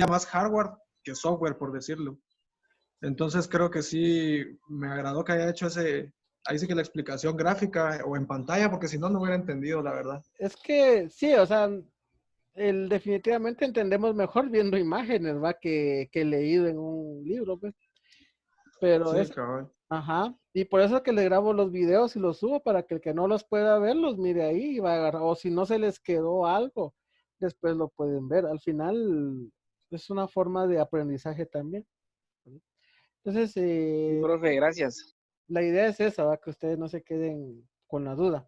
más hardware que software, por decirlo. Entonces creo que sí me agradó que haya hecho ahí sí que la explicación gráfica o en pantalla, porque si no, no hubiera entendido, la verdad. Es que sí, o sea, definitivamente entendemos mejor viendo imágenes, ¿va? Que leído en un libro, pues. Pero Sí, es, cabrón. ajá, y por eso es que le grabo los videos y los subo para que el que no los pueda ver los mire ahí y va a agarrar, o si no se les quedó algo, después lo pueden ver. Al final es una forma de aprendizaje también. Entonces, Sí, profe, gracias. la idea es esa, ¿va? Que ustedes no se queden con la duda.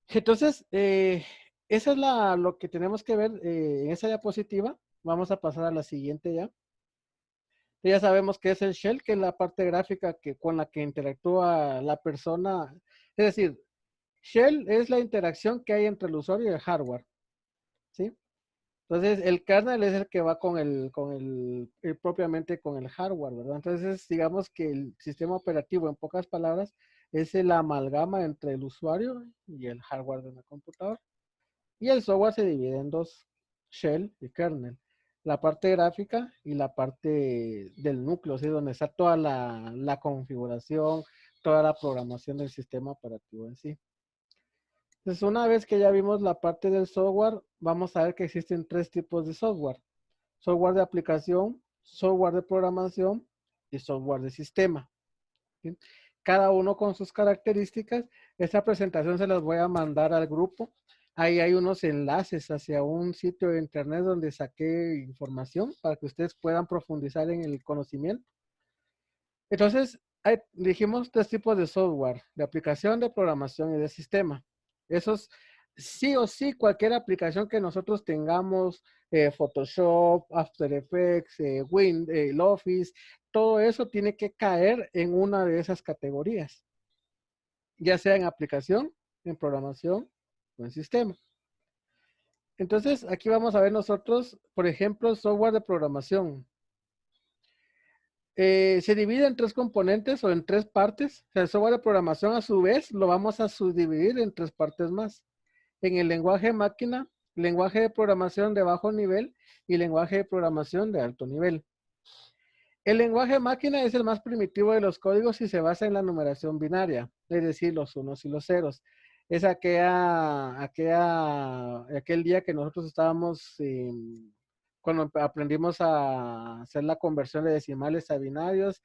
Entonces, esa es lo que tenemos que ver en esa diapositiva. Vamos a pasar a la siguiente ya. Ya sabemos que es el shell, que es la parte gráfica con la que interactúa la persona. Es decir, shell es la interacción que hay entre el usuario y el hardware, ¿sí? Entonces, el kernel es el que va propiamente con el hardware, ¿verdad? Entonces, digamos que el sistema operativo, en pocas palabras, es el amalgama entre el usuario y el hardware de una computadora. Y el software se divide en dos, shell y kernel. La parte gráfica y la parte del núcleo, ¿sí? Donde está toda la configuración, toda la programación del sistema operativo en sí. Entonces, una vez que ya vimos la parte del software, vamos a ver que existen tres tipos de software. Software de aplicación, software de programación y software de sistema. ¿Sí? Cada uno con sus características. Esta presentación se las voy a mandar al grupo. Ahí hay unos enlaces hacia un sitio de internet donde saqué información para que ustedes puedan profundizar en el conocimiento. Entonces, dijimos tres tipos de software, de aplicación, de programación y de sistema. Esos, sí o sí, cualquier aplicación que nosotros tengamos, Photoshop, After Effects, el Office, todo eso tiene que caer en una de esas categorías, ya sea en aplicación, en programación o en sistema. Entonces, aquí vamos a ver nosotros, por ejemplo, software de programación. Se divide en tres componentes o en tres partes. O sea, el software de programación a su vez lo vamos a subdividir en tres partes más. En el lenguaje máquina, lenguaje de programación de bajo nivel y lenguaje de programación de alto nivel. El lenguaje máquina es el más primitivo de los códigos y se basa en la numeración binaria, es decir, los unos y los ceros. Es aquel día que nosotros estábamos, cuando aprendimos a hacer la conversión de decimales a binarios,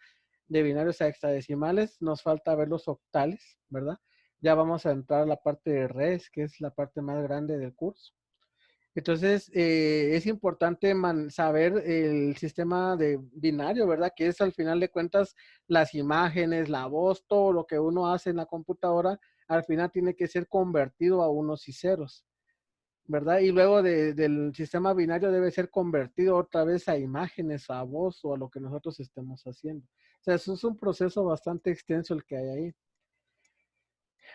de binarios a hexadecimales, nos falta ver los octales, ¿verdad? Ya vamos a entrar a la parte de res, que es la parte más grande del curso. Entonces, es importante saber el sistema de binario, ¿verdad? Que es al final de cuentas las imágenes, la voz, todo lo que uno hace en la computadora, al final tiene que ser convertido a unos y ceros, ¿verdad? Y luego del sistema binario debe ser convertido otra vez a imágenes, a voz o a lo que nosotros estemos haciendo. O sea, eso es un proceso bastante extenso el que hay ahí.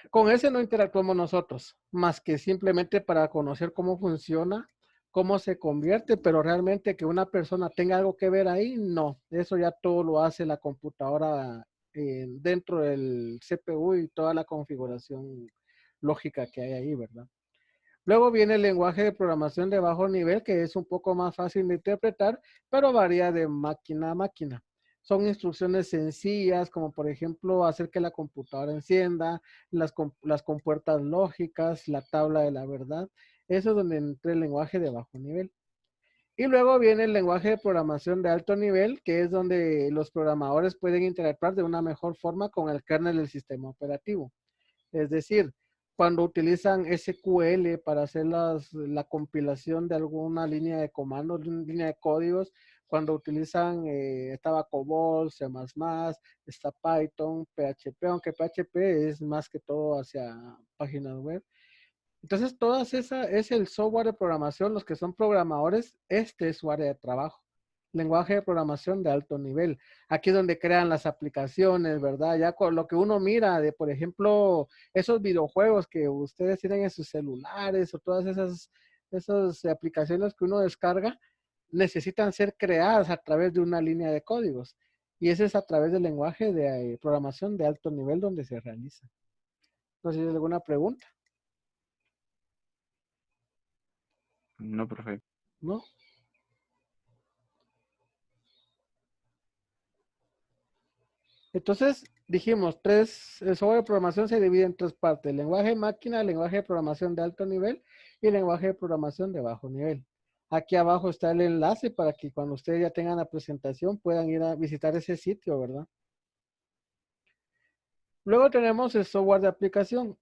Con ese no interactuamos nosotros, más que simplemente para conocer cómo funciona, cómo se convierte, pero realmente que una persona tenga algo que ver ahí, no. Eso ya todo lo hace la computadora dentro del CPU y toda la configuración lógica que hay ahí, ¿verdad? Luego viene el lenguaje de programación de bajo nivel, que es un poco más fácil de interpretar, pero varía de máquina a máquina. Son instrucciones sencillas, como por ejemplo hacer que la computadora encienda, las compuertas lógicas, la tabla de la verdad. Eso es donde entra el lenguaje de bajo nivel. Y luego viene el lenguaje de programación de alto nivel, que es donde los programadores pueden interactuar de una mejor forma con el kernel del sistema operativo. Es decir, cuando utilizan SQL para hacer la compilación de alguna línea de comandos, línea de códigos, cuando utilizan, estaba COBOL, C++, está Python, PHP, aunque PHP es más que todo hacia páginas web. Entonces, todas esa es el software de programación, los que son programadores, este es su área de trabajo. Lenguaje de programación de alto nivel. Aquí es donde crean las aplicaciones, ¿verdad? Ya con lo que uno mira de, por ejemplo, esos videojuegos que ustedes tienen en sus celulares o todas esas aplicaciones que uno descarga, necesitan ser creadas a través de una línea de códigos. Y ese es a través del lenguaje de programación de alto nivel donde se realiza. No sé si hay alguna pregunta, No, profe. ¿no? Entonces, dijimos, el software de programación se divide en tres partes: lenguaje máquina, lenguaje de programación de alto nivel y lenguaje de programación de bajo nivel. Aquí abajo está el enlace para que cuando ustedes ya tengan la presentación puedan ir a visitar ese sitio, ¿verdad? Luego tenemos el software de aplicación.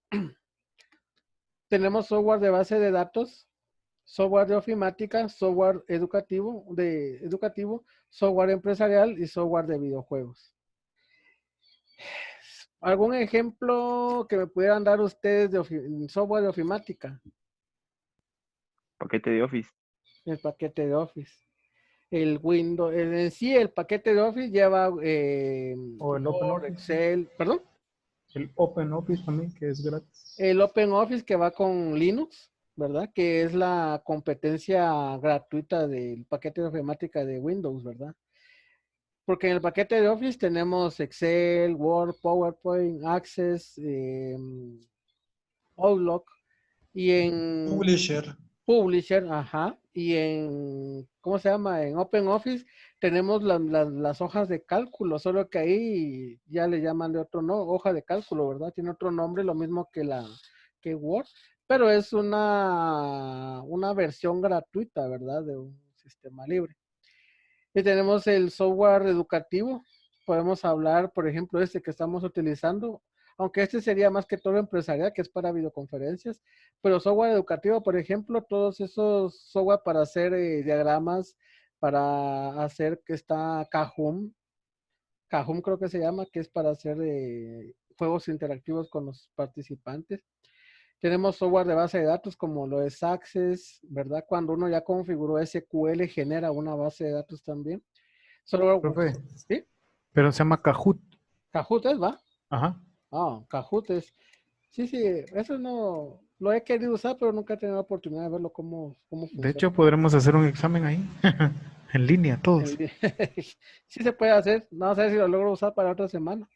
Tenemos software de base de datos, software de ofimática, software educativo, software empresarial y software de videojuegos. ¿Algún ejemplo que me pudieran dar ustedes de software de ofimática? Paquete de Office. El paquete de Office. El Windows, en sí el paquete de Office lleva O el Open Word, Office. Excel, perdón. El Open Office también, que es gratis. El Open Office que va con Linux, ¿verdad? Que es la competencia gratuita del paquete de ofimática de Windows, ¿verdad? Porque en el paquete de Office tenemos Excel, Word, PowerPoint, Access, Outlook, y en Publisher, ajá, y en, ¿cómo se llama? En Open Office tenemos las hojas de cálculo, solo que ahí ya le llaman de otro, no, hoja de cálculo, ¿verdad? Tiene otro nombre, lo mismo que Word, pero es una versión gratuita, ¿verdad? De un sistema libre. Y tenemos el software educativo. Podemos hablar, por ejemplo, este que estamos utilizando, aunque este sería más que todo empresarial, que es para videoconferencias, pero software educativo, por ejemplo, todos esos software para hacer diagramas, para hacer que está Kahoot creo que se llama, que es para hacer juegos interactivos con los participantes. Tenemos software de base de datos como lo es Access, ¿verdad? Cuando uno ya configuró SQL, genera una base de datos también. Profe, ¿Sí? pero se llama Kahoot. Kahoot es, ¿va? Ajá. Ah, Kahoot es. Sí, eso no lo he querido usar, pero nunca he tenido la oportunidad de verlo cómo funciona. De hecho, podremos hacer un examen ahí, en línea, todos. Sí se puede hacer, no sé si lo logro usar para otra semana.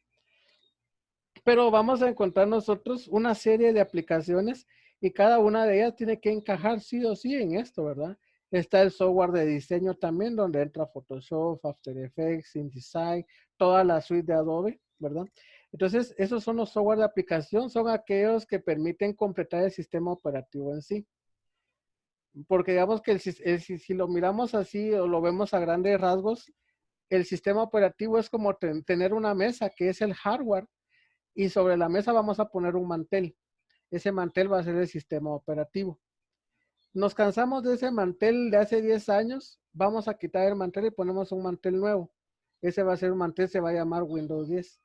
Pero vamos a encontrar nosotros una serie de aplicaciones y cada una de ellas tiene que encajar sí o sí en esto, ¿verdad? Está el software de diseño también, donde entra Photoshop, After Effects, InDesign, toda la suite de Adobe, ¿verdad? Entonces, esos son los software de aplicación, son aquellos que permiten completar el sistema operativo en sí. Porque digamos que si lo miramos así o lo vemos a grandes rasgos, el sistema operativo es como tener una mesa, que es el hardware, y sobre la mesa vamos a poner un mantel. Ese mantel va a ser el sistema operativo. Nos cansamos de ese mantel de hace 10 años, vamos a quitar el mantel y ponemos un mantel nuevo. Ese va a ser un mantel, se va a llamar Windows 10.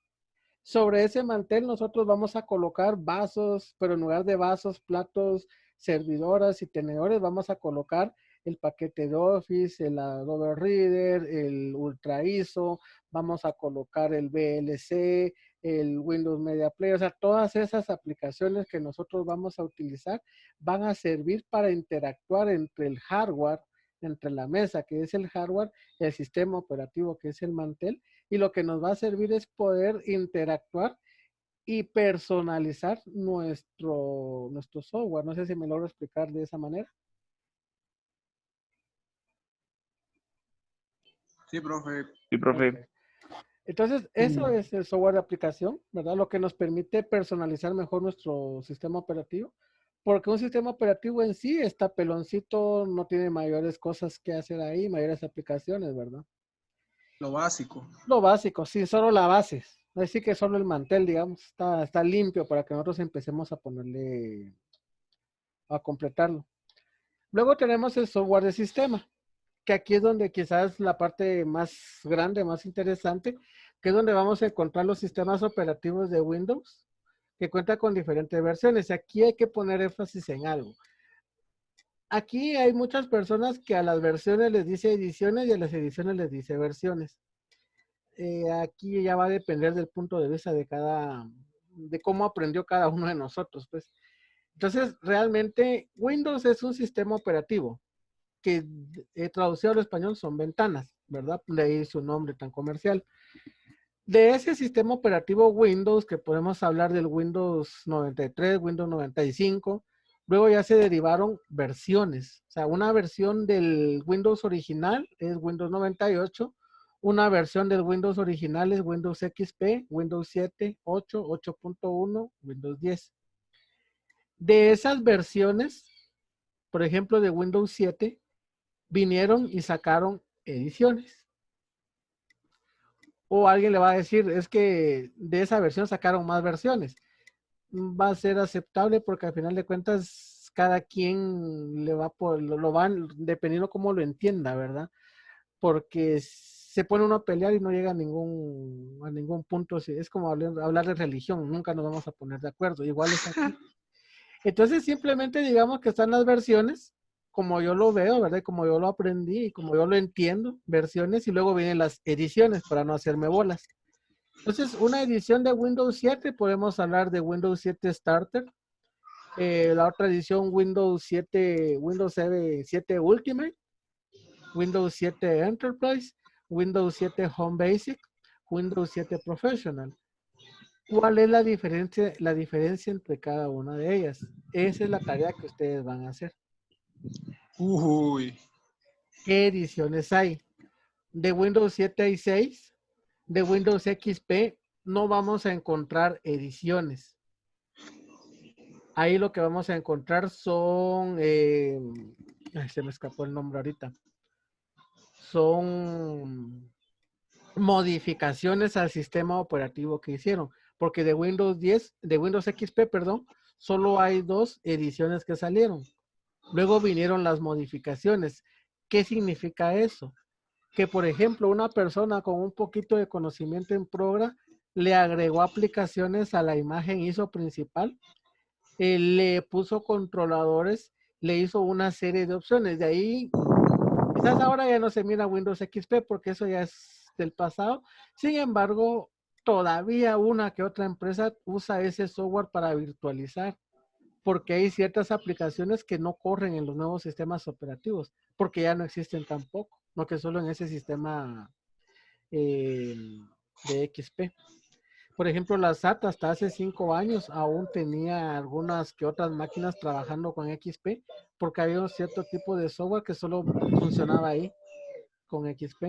Sobre ese mantel nosotros vamos a colocar vasos, pero en lugar de vasos, platos, servidoras y tenedores, vamos a colocar el paquete de Office, el Adobe Reader, el Ultra ISO, vamos a colocar el VLC, el Windows Media Player, o sea, todas esas aplicaciones que nosotros vamos a utilizar van a servir para interactuar entre el hardware, entre la mesa, que es el hardware, el sistema operativo, que es el mantel, y lo que nos va a servir es poder interactuar y personalizar nuestro software. No sé si me logro explicar de esa manera. Sí, profe. Sí, profe. Okay. Entonces, eso es el software de aplicación, ¿verdad? Lo que nos permite personalizar mejor nuestro sistema operativo. Porque un sistema operativo en sí está peloncito, no tiene mayores cosas que hacer ahí, mayores aplicaciones, ¿verdad? Lo básico. Lo básico, sí, solo la base. Así que solo el mantel, digamos, está limpio para que nosotros empecemos a ponerle, a completarlo. Luego tenemos el software de sistema, que aquí es donde quizás la parte más grande, más interesante, que es donde vamos a encontrar los sistemas operativos de Windows, que cuenta con diferentes versiones. Aquí hay que poner énfasis en algo. Aquí hay muchas personas que a las versiones les dice ediciones y a las ediciones les dice versiones. Aquí ya va a depender del punto de vista de cómo aprendió cada uno de nosotros, pues. Entonces, realmente Windows es un sistema operativo que traducido al español son ventanas, ¿verdad? De ahí su nombre tan comercial. De ese sistema operativo Windows, que podemos hablar del Windows 93, Windows 95, luego ya se derivaron versiones. O sea, una versión del Windows original es Windows 98, Una versión del Windows original es Windows XP, Windows 7, 8, 8.1, Windows 10. De esas versiones, por ejemplo, de Windows 7, vinieron y sacaron ediciones. O alguien le va a decir, es que de esa versión sacaron más versiones. Va a ser aceptable porque al final de cuentas cada quien le va por, lo van dependiendo cómo lo entienda, ¿verdad? Porque se pone uno a pelear y no llega a ningún punto. Es como hablar de religión, nunca nos vamos a poner de acuerdo. Igual es aquí. Entonces simplemente digamos que están las versiones, como yo lo veo, ¿verdad? Como yo lo aprendí y como yo lo entiendo, versiones, y luego vienen las ediciones para no hacerme bolas. Entonces, una edición de Windows 7, podemos hablar de Windows 7 Starter. La otra edición, Windows 7 Ultimate, Windows 7 Enterprise, Windows 7 Home Basic, Windows 7 Professional. ¿Cuál es la diferencia entre cada una de ellas? Esa es la tarea que ustedes van a hacer. Uy. ¿Qué ediciones hay? De Windows 7 hay 6. De Windows XP no vamos a encontrar ediciones. Ahí lo que vamos a encontrar son... se me escapó el nombre ahorita. Son modificaciones al sistema operativo que hicieron. Porque de Windows 10, de Windows XP, perdón, solo hay 2 ediciones que salieron. Luego vinieron las modificaciones. ¿Qué significa eso? Que, por ejemplo, una persona con un poquito de conocimiento en Progra le agregó aplicaciones a la imagen ISO principal, le puso controladores, le hizo una serie de opciones. De ahí, quizás ahora ya no se mira Windows XP porque eso ya es del pasado. Sin embargo, todavía una que otra empresa usa ese software para virtualizar, porque hay ciertas aplicaciones que no corren en los nuevos sistemas operativos, porque ya no existen tampoco, no que solo en ese sistema de XP. Por ejemplo, la SAT hasta hace 5 años aún tenía algunas que otras máquinas trabajando con XP, porque había un cierto tipo de software que solo funcionaba ahí con XP.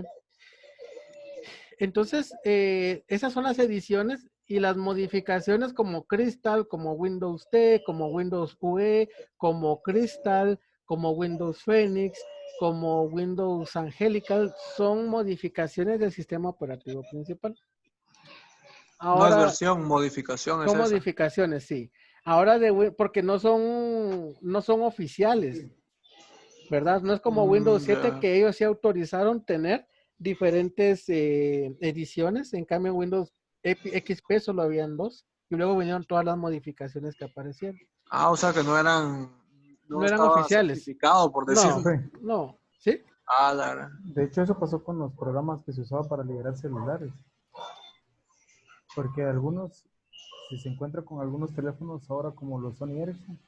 Entonces, esas son las ediciones y las modificaciones como Crystal, como Windows T, como Windows UE, como Crystal, como Windows Phoenix, como Windows Angelical, son modificaciones del sistema operativo principal. No es Ahora, versión, modificación es son esa. modificaciones, sí. Ahora porque no son oficiales, ¿verdad? No es como Windows 7 Ya. que ellos sí autorizaron tener diferentes ediciones. En cambio, en Windows XP solo habían 2. Y luego vinieron todas las modificaciones que aparecieron. O sea que no No eran estaba oficiales. certificado, por No, decirlo. Sí. no. ¿Sí? La gran. De hecho, eso pasó con los programas que se usaban para liberar celulares. Porque algunos, si se encuentra con algunos teléfonos ahora como los Sony Ericsson,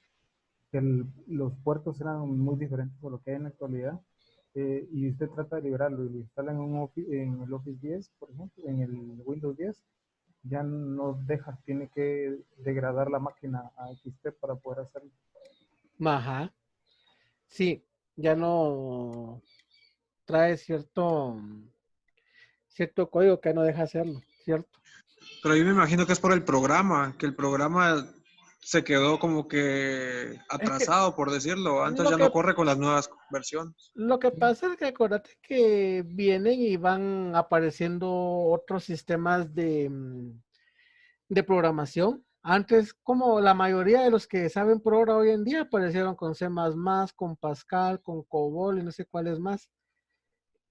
que los puertos eran muy diferentes a lo que hay en la actualidad, y usted trata de liberarlo y lo instala en el Office 10, por ejemplo, en el Windows 10, ya no deja, tiene que degradar la máquina a XP para poder hacerlo. Ajá. Sí, ya no trae cierto código que no deja hacerlo, ¿cierto? Pero yo me imagino que es por el programa, que el programa se quedó como que Es que atrasado, por decirlo. Antes lo ya no que corre con las nuevas versiones. Lo que pasa es que acuérdate que vienen y van apareciendo otros sistemas de programación. Antes, como la mayoría de los que saben programar hoy en día, aparecieron con C++, con Pascal, con COBOL y no sé cuáles más.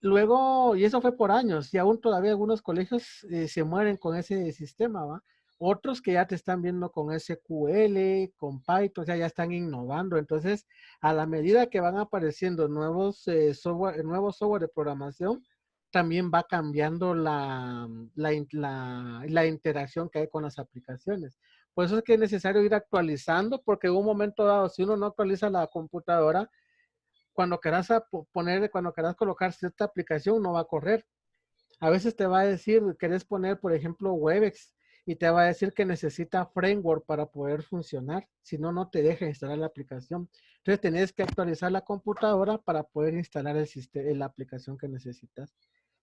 Luego, y eso fue por años, y aún todavía algunos colegios se mueren con ese sistema, ¿va? Otros que ya te están viendo con SQL, con Python, o sea, ya están innovando. Entonces, a la medida que van apareciendo nuevos software de programación, también va cambiando la interacción que hay con las aplicaciones. Por eso es que es necesario ir actualizando, porque en un momento dado, si uno no actualiza la computadora, cuando quieras cuando quieras colocar cierta aplicación, no va a correr. A veces te va a decir, querés poner, por ejemplo, Webex, y te va a decir que necesita framework para poder funcionar. Si no, no te deja instalar la aplicación. Entonces, tenés que actualizar la computadora para poder instalar la aplicación que necesitas.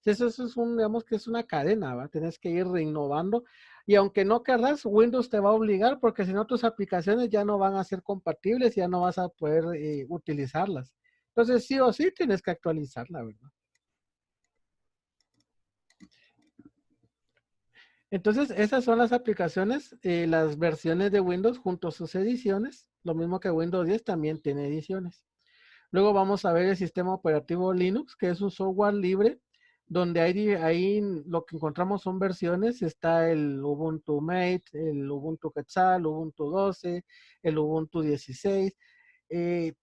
Eso es un, digamos que es una cadena, ¿va? Tienes que ir innovando. Y aunque no querrás, Windows te va a obligar porque si no tus aplicaciones ya no van a ser compatibles y ya no vas a poder utilizarlas. Entonces sí o sí tienes que actualizarla, ¿verdad? Entonces esas son las aplicaciones, las versiones de Windows junto a sus ediciones. Lo mismo que Windows 10 también tiene ediciones. Luego vamos a ver el sistema operativo Linux, que es un software libre, donde ahí lo que encontramos son versiones. Está el Ubuntu Mate, el Ubuntu Quetzal, Ubuntu 12, el Ubuntu 16.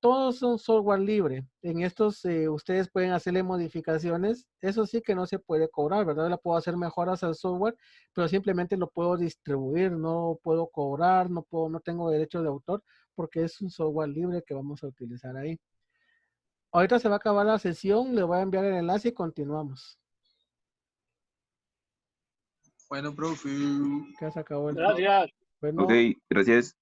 Todos son software libre. En estos ustedes pueden hacerle modificaciones. Eso sí que no se puede cobrar, ¿verdad? Le puedo hacer mejoras al software, pero simplemente lo puedo distribuir. No puedo cobrar, no tengo derecho de autor porque es un software libre que vamos a utilizar ahí. Ahorita se va a acabar la sesión, le voy a enviar el enlace y continuamos. Bueno, profe. Ya se acabó el Gracias. Bueno, Ok, gracias.